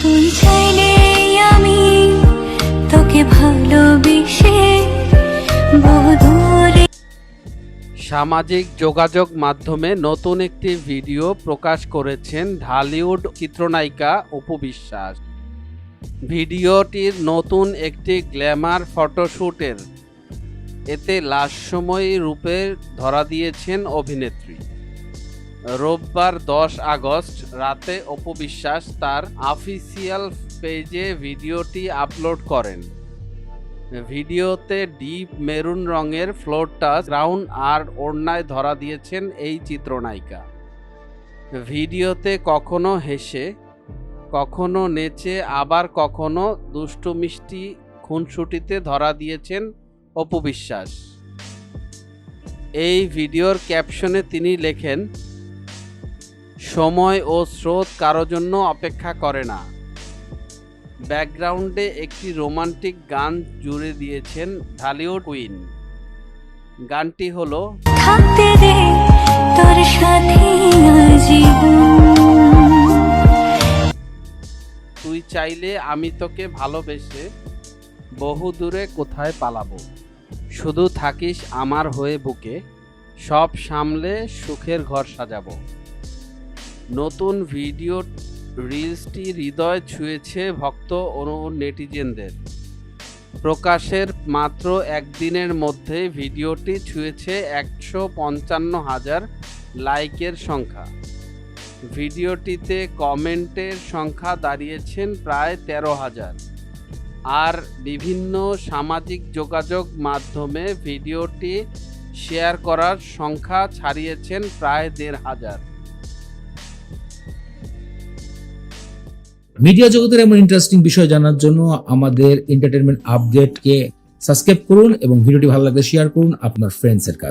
তুই চাইলে আমি তোকে ভালোবেসে বহুদূরে। সামাজিক যোগাযোগ মাধ্যমে নতুন একটি ভিডিও প্রকাশ করেছেন ঢালিউড চিত্রনায়িকা অপু বিশ্বাস। ভিডিওটির নতুন একটি গ্ল্যামার ফটোশ্যুটের এতে লাস্যময়ী রূপে ধরা দিয়েছেন অভিনেত্রী। রোববার 10 আগস্ট রাতে অপু বিশ্বাস তার অফিসিয়াল পেজে ভিডিওটি আপলোড করেন। ভিডিওতে ডিপ মেরুন রঙের ফ্লোর টাচ গ্রাউন্ড আর ওড়নায় ধরা দিয়েছেন এই চিত্রনায়িকা। ভিডিওতে কখনো হেসে, কখনো নেচে, আবার কখনো দুষ্টু মিষ্টি খুনসুটিতে ধরা দিয়েছেন অপু বিশ্বাস। এই ভিডিওর ক্যাপশনে তিনি লেখেন, সময় ও স্রোত কারো জন্য অপেক্ষা করে না। ব্যাকগ্রাউন্ডে একটি রোমান্টিক গান জুড়ে দিয়েছেন ঢালিউড কুইন। গানটি হলো থাকতে দে তোর সাথে আজীবন। তুই চাইলে আমি তোকে ভালোবেসে বহু দূরে কোথায় পালাবো, শুধু থাকিস আমার হয়ে বুকে, সব সামলে সুখের ঘর সাজাবো। নতুন ভিডিও রিলসটি হৃদয় ছুঁয়েছে ভক্ত ও নেটিজেনদের। প্রকাশের মাত্র একদিনের মধ্যে ভিডিওটি ছুঁয়েছে 155,000 লাইকের সংখ্যা। ভিডিওটিতে কমেন্টের সংখ্যা দাঁড়িয়েছেন প্রায় 13,000, আর বিভিন্ন সামাজিক যোগাযোগ মাধ্যমে ভিডিওটি শেয়ার করার সংখ্যা ছাড়িয়েছেন প্রায় 1,500। মিডিয়া জগতের এমন ইন্টারেস্টিং বিষয় জানার জন্য আমাদের এন্টারটেনমেন্ট আপডেটকে সাবস্ক্রাইব করুন এবং ভিডিওটি ভালো লাগলে শেয়ার করুন আপনার ফ্রেন্ডসের কাছে।